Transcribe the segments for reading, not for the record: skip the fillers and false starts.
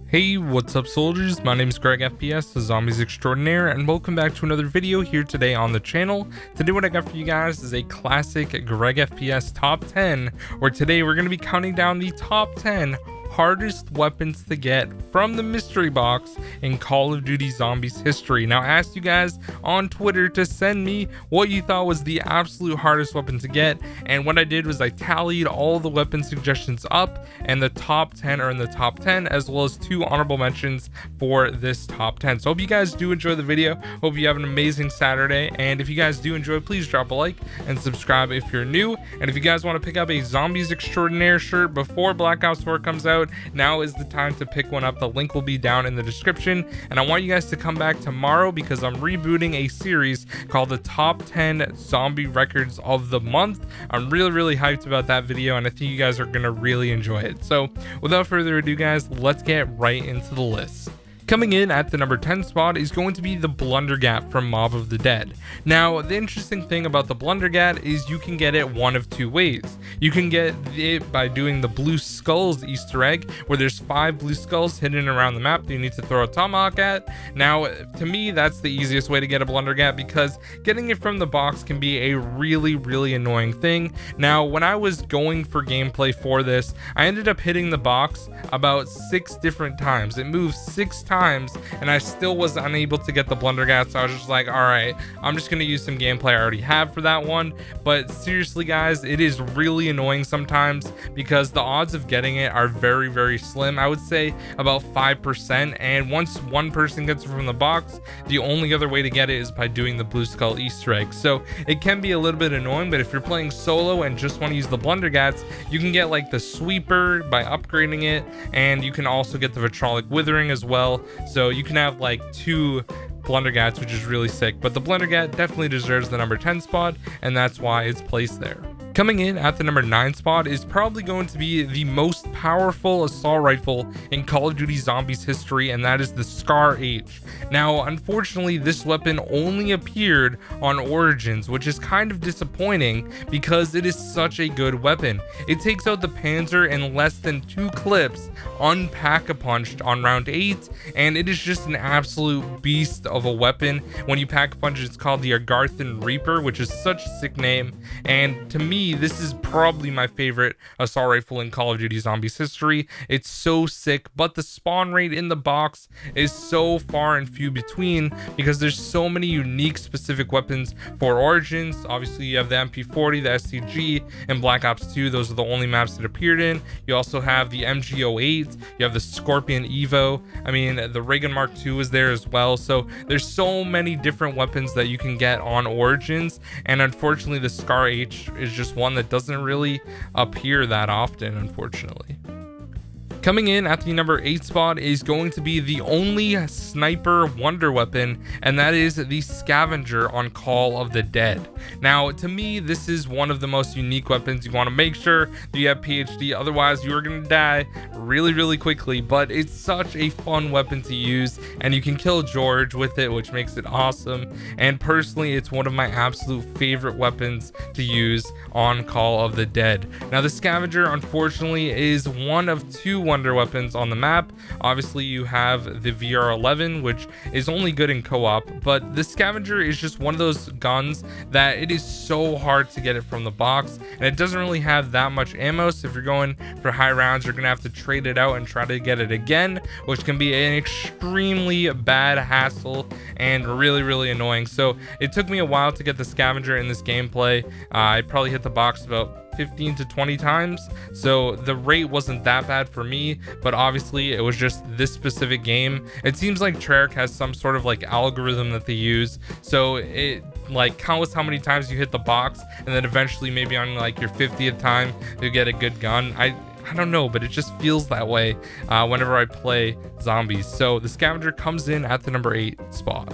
Hey, what's up soldiers? My name is GregFPS, the Zombies Extraordinaire, and welcome back to another video here today on the channel. Today what I got for you guys is a classic GregFPS top 10, where today we're going to be counting down the top 10 hardest weapons to get from the mystery box in Call of Duty Zombies history. Now, I asked you guys on Twitter to send me what you thought was the absolute hardest weapon to get, and what I did was I tallied all the weapon suggestions up, and the top 10 are in the top 10, as well as 2 honorable mentions for this top 10. So hope you guys do enjoy the video. Hope you have an amazing Saturday, and if you guys do enjoy, please drop a like and subscribe if you're new. And if you guys want to pick up a Zombies Extraordinaire shirt before Black Ops 4 comes out, now is the time to pick one up. The link will be down in the description, and I want you guys to come back tomorrow because I'm rebooting a series called the top 10 zombie records of the month. I'm really hyped about that video, and I think you guys are gonna really enjoy it. So without further ado guys, let's get right into the list. Coming in at the number 10 spot is going to be the Blundergat from Mob of the Dead. Now, the interesting thing about the Blundergat is you can get it one of 2 ways. You can get it by doing the blue skulls Easter egg, where there's 5 blue skulls hidden around the map that you need to throw a tomahawk at. Now, to me, that's the easiest way to get a Blundergat because getting it from the box can be a really annoying thing. Now, when I was going for gameplay for this, I ended up hitting the box about 6 different times. It moved 6 times and I still was unable to get the Blundergat, so I was just like, all right, I'm just gonna use some gameplay I already have for that one. But seriously guys, it is really annoying sometimes because the odds of getting it are very slim. I would say about 5%, and once one person gets it from the box, the only other way to get it is by doing the blue skull Easter egg. So it can be a little bit annoying, but if you're playing solo and just want to use the Blundergats, you can get like the sweeper by upgrading it, and you can also get the vitrolic withering as well. So you can have like 2 Blundergats, which is really sick. But the Blundergat definitely deserves the number 10 spot, and that's why it's placed there. Coming in at the number 9 spot is probably going to be the most powerful assault rifle in Call of Duty Zombies history, and that is the Scar H. Now, unfortunately, this weapon only appeared on Origins, which is kind of disappointing because it is such a good weapon. It takes out the Panzer in less than 2 clips, unpack-a-punched on round 8, and it is just an absolute beast of a weapon. When you pack-a-punch, it's called the Agarthan Reaper, which is such a sick name, and to me, this is probably my favorite assault rifle in Call of Duty Zombies history. It's so sick, but the spawn rate in the box is so far and few between because there's so many unique specific weapons for Origins. Obviously, you have the MP40, the STG, and Black Ops 2. Those are the only maps that appeared in. You also have the MG08. You have the Scorpion Evo. I mean, the Regen Mark II is there as well. So there's so many different weapons that you can get on Origins, and unfortunately, the Scar H is just one that doesn't really appear that often, unfortunately. Coming in at the number 8 spot is going to be the only sniper wonder weapon, and that is the Scavenger on Call of the Dead. Now, to me, this is one of the most unique weapons. You want to make sure that you have PhD, otherwise you are going to die really quickly, but it's such a fun weapon to use, and you can kill George with it, which makes it awesome. And personally, it's one of my absolute favorite weapons to use on Call of the Dead. Now, the Scavenger, unfortunately, is one of 2 wonder weapons on the map. Obviously, you have the VR11, which is only good in co-op, but the Scavenger is just one of those guns that it is so hard to get it from the box, and it doesn't really have that much ammo. So if you're going for high rounds, you're gonna have to trade it out and try to get it again, which can be an extremely bad hassle and really annoying. So it took me a while to get the Scavenger in this gameplay. I probably hit the box about 15 to 20 times, so the rate wasn't that bad for me, but obviously it was just this specific game. It seems like Treyarch has some sort of like algorithm that they use, so it like counts how many times you hit the box, and then eventually maybe on like your 50th time you get a good gun. I don't know, but it just feels that way whenever I play zombies. So the Scavenger comes in at the number 8 spot.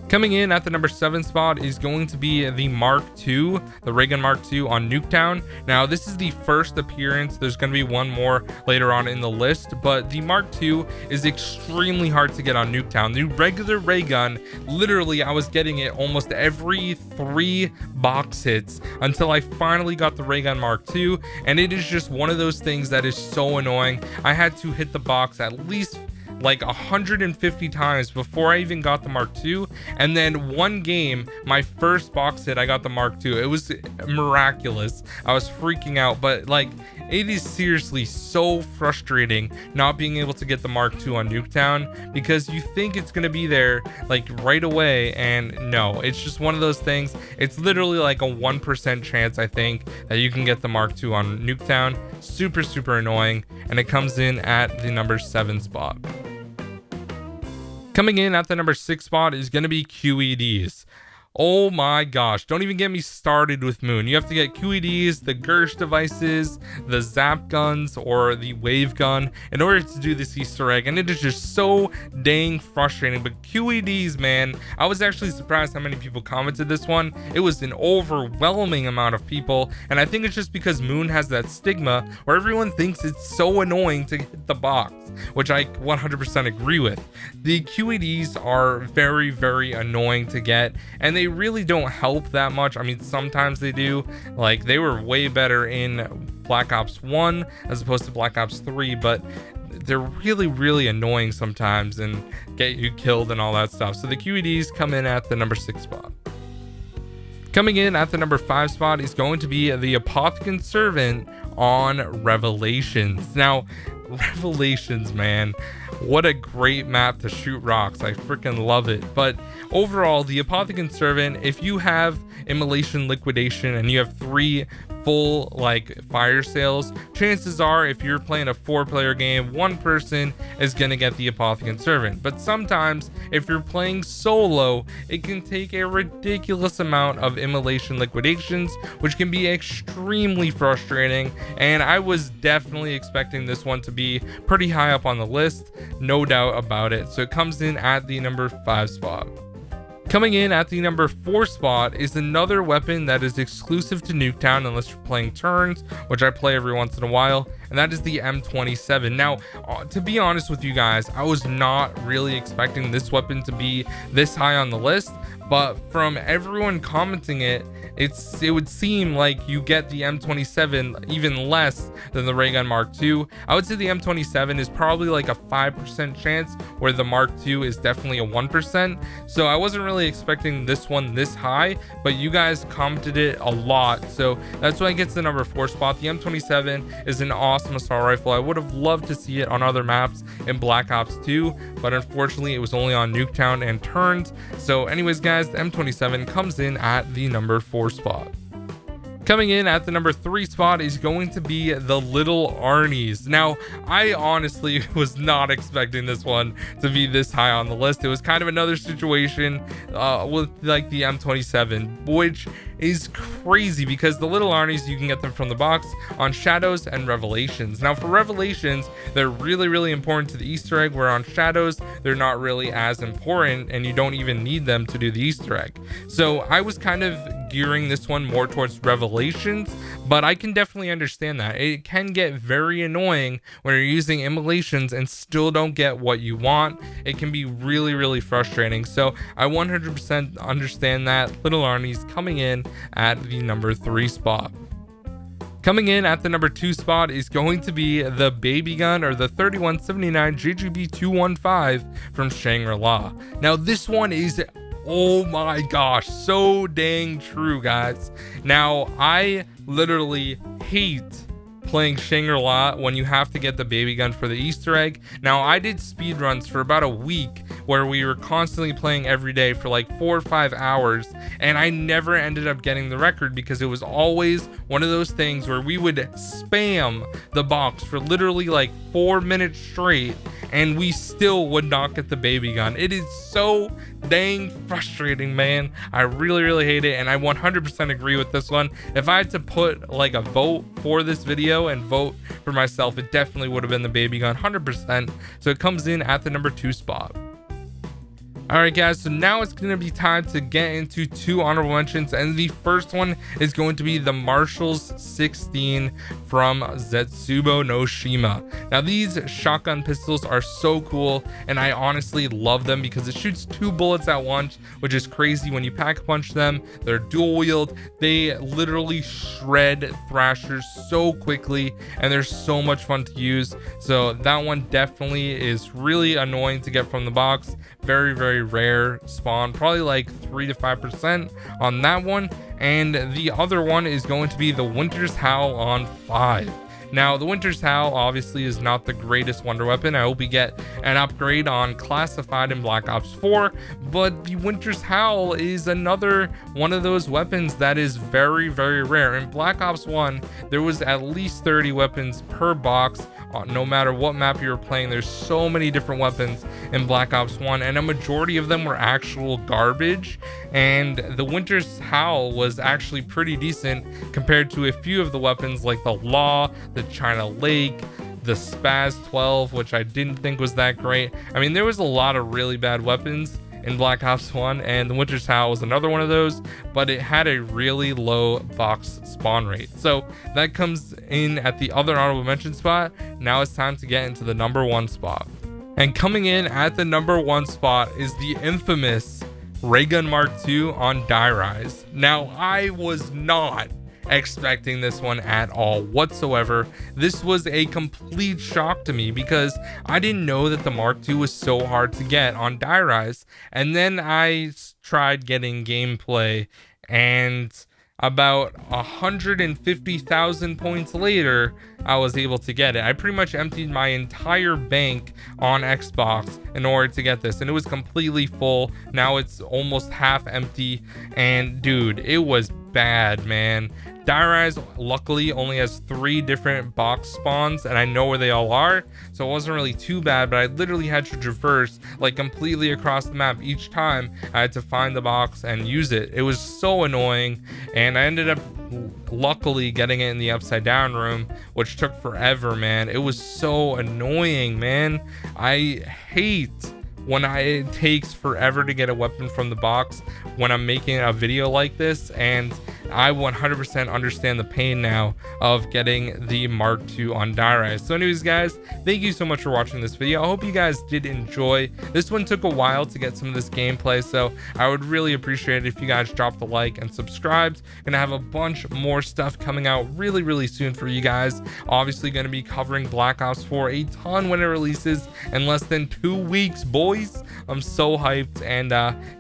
Coming in at the number 7 spot is going to be the Mark II, the Regen Mark II on Nuketown. Now, this is the first appearance. There's going to be one more later on in the list, but the Mark II is extremely hard to get on Nuketown. The regular ray gun, literally, I was getting it almost every 3 box hits until I finally got the Ray Gun Mark II, and it is just one of those things that is so annoying. I had to hit the box at least like 150 times before I even got the Mark II, and then one game, my first box hit, I got the Mark II. It was miraculous. I was freaking out, but like, it is seriously so frustrating not being able to get the Mark II on Nuketown, because you think it's gonna be there like right away, and no, it's just one of those things. It's literally like a 1% chance, I think, that you can get the Mark II on Nuketown. Super annoying, and it comes in at the number 7 spot. Coming in at the number 6 spot is going to be QEDS. Oh my gosh, don't even get me started with Moon. You have to get QEDs, the Gersh devices, the Zap guns, or the Wave gun in order to do this Easter egg, and it is just so dang frustrating. But QEDs, man, I was actually surprised how many people commented this one. It was an overwhelming amount of people, and I think it's just because Moon has that stigma where everyone thinks it's so annoying to hit the box, which I 100% agree with. The QEDs are very annoying to get, and they really don't help that much. I mean, sometimes they do. Like, they were way better in Black Ops 1 as opposed to Black Ops 3, but they're really annoying sometimes and get you killed and all that stuff. So the QEDs come in at the number 6 spot. Coming in at the number 5 spot is going to be the Apothecary Servant on Revelations. Now, Revelations, man, what a great map to shoot rocks. I freaking love it. But overall, the Apothecary Servant, if you have Immolation Liquidation and you have 3 full like fire sales, chances are if you're playing a 4-player game, 1 person is gonna get the Apothecary Servant. But sometimes if you're playing solo, it can take a ridiculous amount of Immolation Liquidations, which can be extremely frustrating, and I was definitely expecting this one to be pretty high up on the list, no doubt about it. So it comes in at the number 5 spot. Coming in at the number 4 spot is another weapon that is exclusive to Nuketown unless you're playing turns, which I play every once in a while, and that is the M27. Now, to be honest with you guys, I was not really expecting this weapon to be this high on the list, but from everyone commenting it would seem like you get the M27 even less than the Ray Gun Mark II. I would say the M27 is probably like a 5% chance, where the Mark II is definitely a 1%. So I wasn't really expecting this one this high, but you guys commented it a lot, so that's why it gets the number 4 spot. The M27 is an awesome assault rifle. I would have loved to see it on other maps in Black Ops 2, but unfortunately it was only on Nuketown and turns. So anyways guys, the M27 comes in at the number 4 spot. Coming in at the number 3 spot is going to be the Little Arnies. Now, I honestly was not expecting this one to be this high on the list. It was kind of another situation with like the M27, which is crazy because the Little Arnies, you can get them from the box on Shadows and Revelations. Now, for Revelations, they're really important to the Easter egg, where on Shadows, they're not really as important and you don't even need them to do the Easter egg. So I was kind of gearing this one more towards Revelations, but I can definitely understand that. It can get very annoying when you're using Immolations and still don't get what you want. It can be really frustrating. So I 100% understand that. Little Arnies coming in at the number 3 spot. Coming in at the number 2 spot is going to be the Baby Gun, or the 3179 JGB 215 from Shangri-La. Now this one is, oh my gosh, so dang true, guys. Now, I literally hate playing Shangri-La when you have to get the baby gun for the Easter egg. Now, I did speed runs for about a week where we were constantly playing every day for like 4 or 5 hours, and I never ended up getting the record because it was always one of those things where we would spam the box for literally like 4 minutes straight and we still would not get the baby gun. It is so dang frustrating, man. I really hate it, and I 100% agree with this one. If I had to put like a vote for this video and vote for myself, it definitely would have been the baby gun, 100%. So it comes in at the number 2 spot. All right, guys, so now it's going to be time to get into 2 honorable mentions, and the first one is going to be the Marshall's 16 from Zetsubo no Shima. Now, these shotgun pistols are so cool, and I honestly love them because it shoots 2 bullets at once, which is crazy. When you pack punch them, they're dual wield. They literally shred thrashers so quickly, and they're so much fun to use. So that one definitely is really annoying to get from the box. Very rare spawn, probably like 3 to 5% on that one. And the other one is going to be the Winter's Howl on 5. Now, the Winter's Howl obviously is not the greatest wonder weapon. I hope we get an upgrade on Classified in Black Ops 4, but the Winter's Howl is another one of those weapons that is very rare. In Black Ops 1, there was at least 30 weapons per box. No matter what map you were playing, there's so many different weapons in Black Ops 1, and a majority of them were actual garbage. And the Winter's Howl was actually pretty decent compared to a few of the weapons like the Law, the China Lake, the Spaz 12, which I didn't think was that great. I mean, there was a lot of really bad weapons in Black Ops 1, and the Winter's Howl was another one of those, but it had a really low box spawn rate. So that comes in at the other honorable mention spot. Now it's time to get into the number 1 spot. And coming in at the number 1 spot is the infamous Regen Mark II on Die Rise. Now, I was not expecting this one at all whatsoever. This was a complete shock to me because I didn't know that the Mark II was so hard to get on Die Rise. And then I tried getting gameplay, and about 150,000 points later, I was able to get it. I pretty much emptied my entire bank on Xbox in order to get this, and it was completely full. Now it's almost half empty, and dude, it was bad, man. Die Rise luckily only has 3 different box spawns, and I know where they all are, so it wasn't really too bad, but I literally had to traverse like completely across the map each time I had to find the box and use it. It was so annoying, and I ended up luckily getting it in the upside down room, which took forever, man. It was so annoying, man. I hate when it takes forever to get a weapon from the box when I'm making a video like this, and I 100% understand the pain now of getting the Mark II on Die Rise. So anyways, guys, thank you so much for watching this video. I hope you guys did enjoy. This one took a while to get some of this gameplay, so I would really appreciate it if you guys dropped a like and subscribed. Gonna have a bunch more stuff coming out really soon for you guys. Obviously gonna be covering Black Ops 4 a ton when it releases in less than 2 weeks, boys. I'm so hyped. And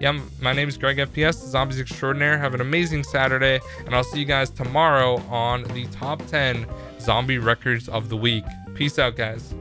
yeah, my name is GregFPS, the Zombies Extraordinaire. Have an amazing Saturday, and I'll see you guys tomorrow on the top 10 zombie records of the week. Peace out, guys.